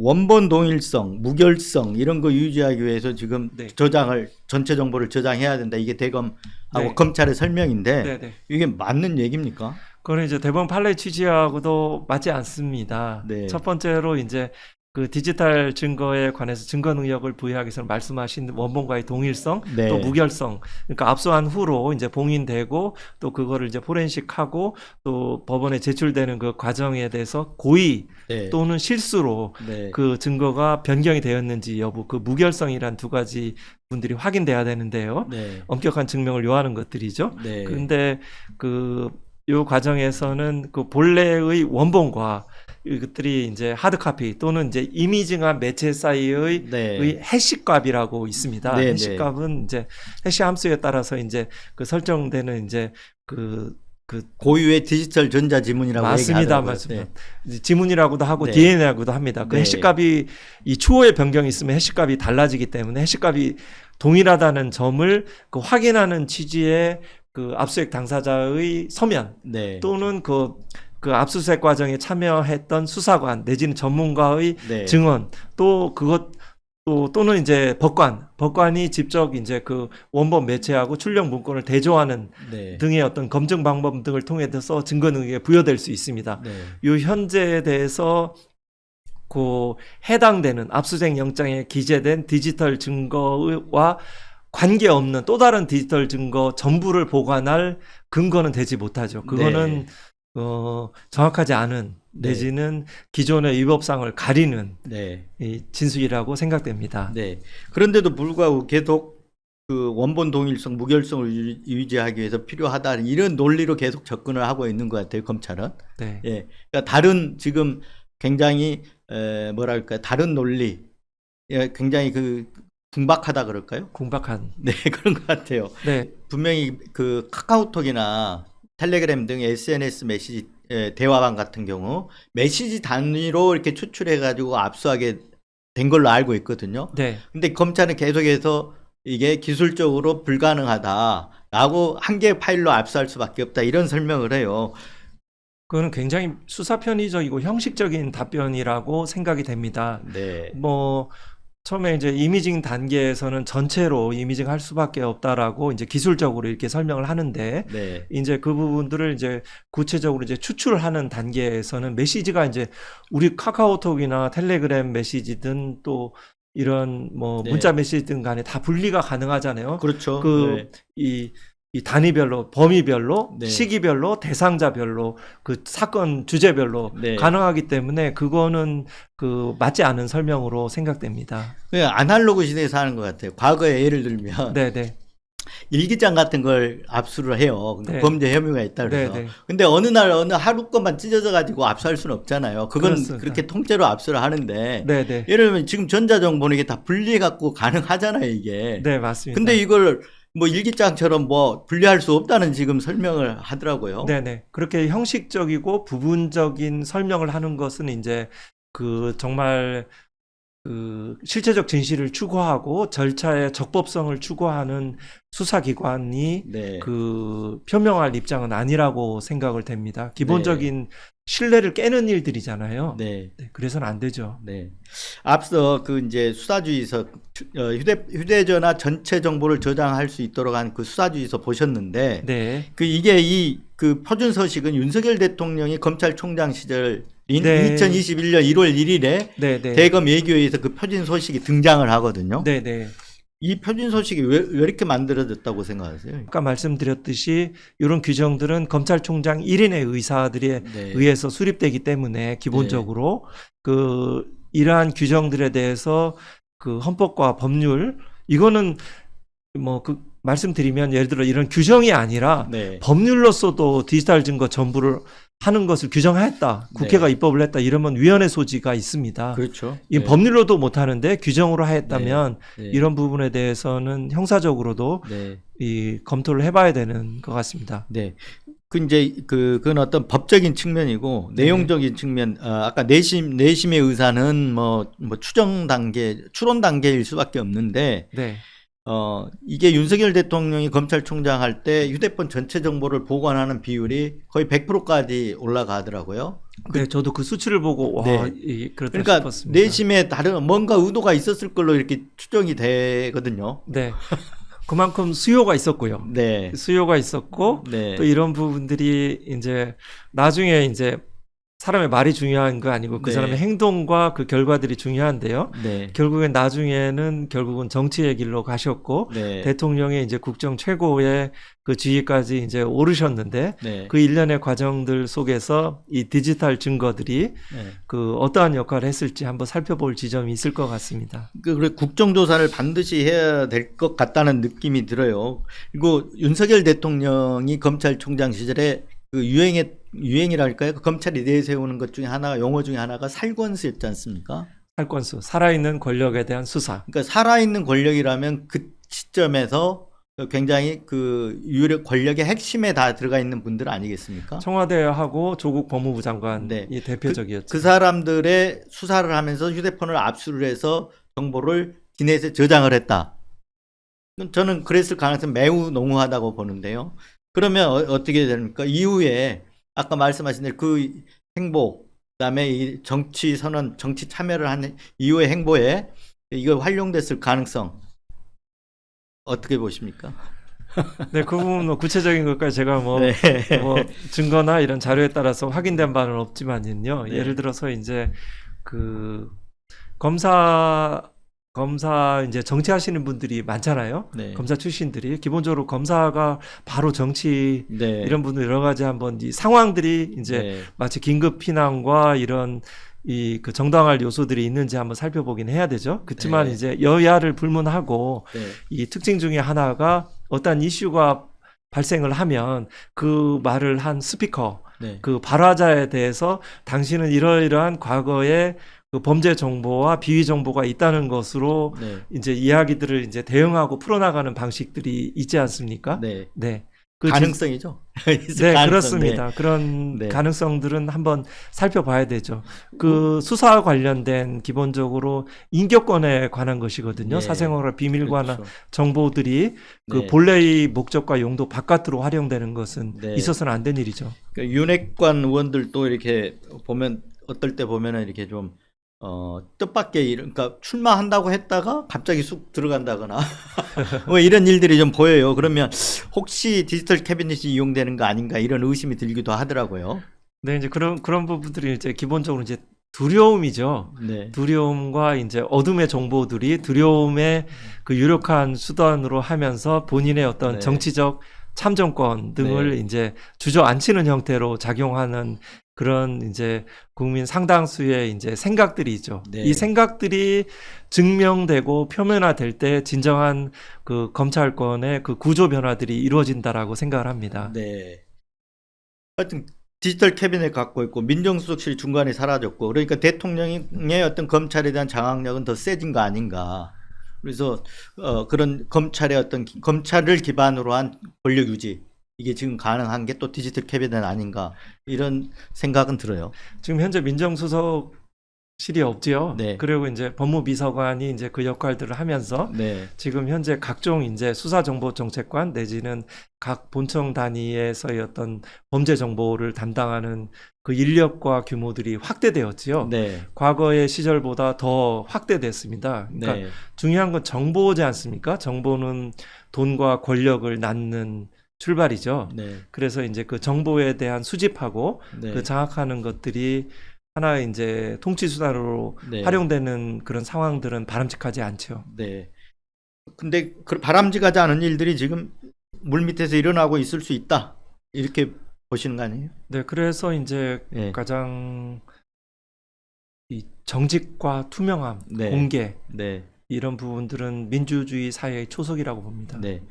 원본 동일성, 무결성 이런 거 유지하기 위해서 지금 네. 저장을 전체 정보를 저장해야 된다. 이게 대검하고 네. 검찰의 설명인데 네네. 이게 맞는 얘기입니까? 그거는 이제 대법원 판례 취지하고도 맞지 않습니다. 네. 첫 번째로 이제 그 디지털 증거에 관해서 증거 능력을 부여하기 위해서 말씀하신 원본과의 동일성, 네. 또 무결성. 그러니까 압수한 후로 이제 봉인되고 또 그거를 이제 포렌식하고 또 법원에 제출되는 그 과정에 대해서 고의 네. 또는 실수로 네. 그 증거가 변경이 되었는지 여부, 그 무결성이란 두 가지 분들이 확인돼야 되는데요. 네. 엄격한 증명을 요하는 것들이죠. 네. 근데 요 과정에서는 그 본래의 원본과 이것들이 이제 하드카피 또는 이제 이미징한 매체 사이의 네. 해시값이라고 있습니다. 네, 해시값은 이제 해시 함수에 따라서 이제 그 설정되는 이제 고유의 디지털 전자지문이라고 맞습니다, 얘기하더라고요. 맞습니다. 네. 지문이라고도 하고 네. DNA라고도 합니다. 그 네. 해시값이 이 추호의 변경이 있으면 해시값이 달라지기 때문에 해시값이 동일하다는 점을 그 확인하는 취지의 그 압수수색 당사자의 서면 네. 또는 그 압수수색 과정에 참여했던 수사관 내지는 전문가의 네. 증언 또 또는 이제 법관이 직접 이제 그 원본 매체하고 출력 문건을 대조하는 네. 등의 어떤 검증 방법 등을 통해서 증거 능력에 부여될 수 있습니다. 네. 요 현재에 대해서 그 해당되는 압수수색 영장에 기재된 디지털 증거와 관계없는 또 다른 디지털 증거 전부를 보관할 근거는 되지 못하죠. 그거는 정확하지 않은 내지는 기존의 위법상을 가리는 네. 이 진술이라고 생각됩니다. 네. 그런데도 불구하고 계속 그 원본 동일성, 무결성을 유지하기 위해서 필요하다 이런 논리로 계속 접근을 하고 있는 것 같아요. 검찰은. 네. 예. 그러니까 다른 지금 굉장히 뭐랄까 다른 논리, 예, 굉장히 그 궁박하다 그럴까요? 궁박한. 네, 그런 것 같아요. 네. 분명히 그 카카오톡이나 텔레그램 등 SNS 메시지 대화방 같은 경우 메시지 단위로 이렇게 추출해 가지고 압수하게 된 걸로 알고 있거든요. 네. 근데 검찰은 계속해서 이게 기술적으로 불가능하다라고 한 개의 파일로 압수할 수밖에 없다 이런 설명을 해요. 그거는 굉장히 수사 편의적이고 형식적인 답변이라고 생각이 됩니다. 네. 뭐 처음에 이제 이미징 단계에서는 전체로 이미징 할 수밖에 없다라고 이제 기술적으로 이렇게 설명을 하는데 네. 이제 그 부분들을 이제 구체적으로 이제 추출하는 단계에서는 메시지가 이제 우리 카카오톡이나 텔레그램 메시지든 또 이런 뭐 네. 문자 메시지든 간에 다 분리가 가능하잖아요. 그렇죠. 그 네. 이 단위별로, 범위별로, 네. 시기별로, 대상자별로, 그 사건 주제별로 네. 가능하기 때문에 그거는 그 맞지 않은 설명으로 생각됩니다. 그냥 아날로그 시대에 사는 것 같아요. 과거에 예를 들면 네네. 일기장 같은 걸 압수를 해요. 네. 범죄 혐의가 있다 그래서. 네네. 근데 어느 날 어느 하루 것만 찢어져 가지고 압수할 수는 없잖아요. 그건 그렇습니다. 그렇게 통째로 압수를 하는데 네네. 예를 들면 지금 전자정보는 이게 다 분리해 갖고 가능하잖아요, 이게. 네, 맞습니다. 근데 이걸 뭐 일기장처럼 뭐 분리할 수 없다는 지금 설명을 하더라고요. 네네. 그렇게 형식적이고 부분적인 설명을 하는 것은 이제 그 정말 그 실체적 진실을 추구하고 절차의 적법성을 추구하는 수사기관이 네. 그 표명할 입장은 아니라고 생각을 됩니다. 기본적인 신뢰를 깨는 일들이잖아요. 네. 네, 그래서는 안 되죠. 네. 앞서 그 이제 수사주의서 휴대전화 전체 정보를 저장할 수 있도록 한 그 수사주의서 보셨는데 네. 그 이게 그 표준 서식은 윤석열 대통령이 검찰총장 시절 네. 2021년 1월 1일에 네네. 대검 예교에서 그 표준 서식이 등장을 하거든요. 네네. 이 표준 서식이 왜 이렇게 만들어졌다고 생각하세요? 아까 말씀드렸듯이 이런 규정들은 검찰총장 1인의 의사들에 네. 의해서 수립되기 때문에 기본적으로 그 이러한 규정들에 대해서 그 헌법과 법률 이거는 뭐 그 말씀드리면 예를 들어 이런 규정이 아니라 네. 법률로서도 디지털 증거 전부를 하는 것을 규정했다. 국회가 입법을 했다. 이러면 위헌의 소지가 있습니다. 그렇죠. 이 네. 법률로도 못하는데 규정으로 하였다면 네. 이런 부분에 대해서는 형사적으로도 네. 이 검토를 해봐야 되는 것 같습니다. 네. 그 이제 그건 어떤 법적인 측면이고 내용적인 측면. 아까 내심의 의사는 뭐 추정 단계, 추론 단계일 수밖에 없는데 네, 이게 윤석열 대통령이 검찰총장 할 때 휴대폰 전체 정보를 보관하는 비율이 거의 100%까지 올라가더라고요. 네, 저도 그 수치를 보고 와, 네. 그렇다 그러니까 싶었습니다. 내심에 다른 뭔가 의도가 있었을 걸로 이렇게 추정이 되거든요. 네, 그만큼 수요가 있었고요. 네. 수요가 있었고 네. 또 이런 부분들이 이제 나중에 이제 사람의 말이 중요한 거 아니고 그 네. 사람의 행동과 그 결과들이 중요한데요. 네. 결국엔 결국은 정치의 길로 가셨고 네. 대통령의 이제 국정 최고의 그 지위까지 이제 오르셨는데 네. 그 일련의 과정들 속에서 이 디지털 증거들이 네. 그 어떠한 역할을 했을지 한번 살펴볼 지점이 있을 것 같습니다. 그래 국정조사를 반드시 해야 될 것 같다는 느낌이 들어요. 그리고 윤석열 대통령이 검찰총장 시절에 그 유행이랄까요? 그 검찰이 내세우는 것 중에 하나, 용어 중에 하나가 살권수였지 않습니까? 살권수, 살아있는 권력에 대한 수사. 그러니까 살아있는 권력이라면 그 시점에서 굉장히 그 유력 권력의 핵심에 다 들어가 있는 분들 아니겠습니까? 청와대하고 조국 법무부 장관이 네. 대표적이었죠. 그 사람들의 수사를 하면서 휴대폰을 압수를 해서 정보를 기내에 저장을 했다. 저는 그랬을 가능성이 매우 농후하다고 보는데요. 그러면 어떻게 됩니까? 이후에 아까 말씀하신 대로 그 행보, 그다음에 이 정치 선언, 정치 참여를 한 이후의 행보에 이거 활용됐을 가능성 어떻게 보십니까? 네, 그 부분은 구체적인 것까지 제가 뭐 네. 증거나 이런 자료에 따라서 확인된 바는 없지만요. 네. 예를 들어서 이제 그 검사 이제 정치하시는 분들이 많잖아요. 네. 검사 출신들이 기본적으로 검사가 바로 정치 네. 이런 분들 여러 가지 한번 이 상황들이 이제 네. 마치 긴급 피난과 이런 그 정당할 요소들이 있는지 한번 살펴보긴 해야 되죠. 그렇지만 네. 이제 여야를 불문하고 네. 이 특징 중에 하나가 어떤 이슈가 발생을 하면 그 말을 한 스피커, 네. 그 발화자에 대해서 당신은 이러이러한 과거의 그 범죄 정보와 비위 정보가 있다는 것으로 네. 이제 이야기들을 이제 대응하고 풀어나가는 방식들이 있지 않습니까? 네. 네. 가능성이죠. 있을 네, 가능성. 그렇습니다. 네. 그런 네. 가능성들은 한번 살펴봐야 되죠. 그 수사와 관련된 기본적으로 인격권에 관한 것이거든요. 네. 사생활 비밀과 그렇죠. 정보들이 그 네. 본래의 목적과 용도 바깥으로 활용되는 것은 네. 있어서는 안 된 일이죠. 그러니까 윤핵관 의원들도 이렇게 보면 어떨 때 보면은 이렇게 좀 뜻밖의 그러니까 출마한다고 했다가 갑자기 쑥 들어간다거나 뭐 이런 일들이 좀 보여요. 그러면 혹시 디지털 캐비닛이 이용되는 거 아닌가 이런 의심이 들기도 하더라고요. 네, 이제 그런 부분들이 이제 기본적으로 이제 두려움이죠. 네. 두려움과 이제 어둠의 정보들이 두려움의 그 유력한 수단으로 하면서 본인의 어떤 네. 정치적 참정권 등을 네. 이제 주저앉히는 형태로 작용하는 그런 이제 국민 상당수의 이제 생각들이 있죠. 네. 이 생각들이 증명되고 표면화될 때 진정한 그 검찰권의 그 구조 변화들이 이루어진다라고 생각을 합니다. 네. 하여튼 디지털 캐비넷 갖고 있고 민정수석실이 중간에 사라졌고 그러니까 대통령의 어떤 검찰에 대한 장악력은 더 세진 거 아닌가. 그래서 그런 검찰의 어떤 검찰을 기반으로 한 권력 유지 이게 지금 가능한 게 또 디지털 캐비넷 아닌가 이런 생각은 들어요. 지금 현재 민정수석실이 없지요. 네. 그리고 이제 법무비서관이 이제 그 역할들을 하면서 네. 지금 현재 각종 이제 수사정보정책관 내지는 각 본청 단위에서의 어떤 범죄 정보를 담당하는 그 인력과 규모들이 확대되었지요. 네. 과거의 시절보다 더 확대됐습니다. 그러니까 네. 중요한 건 정보지 않습니까? 정보는 돈과 권력을 낳는 출발이죠. 네. 그래서 이제 그 정보에 대한 수집하고 네. 그 장악하는 것들이 하나의 이제 통치 수단으로 네. 활용되는 그런 상황들은 바람직하지 않죠. 네. 근데 그 바람직하지 않은 일들이 지금 물 밑에서 일어나고 있을 수 있다. 이렇게 보시는 거 아니에요? 네, 그래서 이제 네. 가장 이 정직과 투명함, 네. 공개 네. 이런 부분들은 민주주의 사회의 초석이라고 봅니다. 네.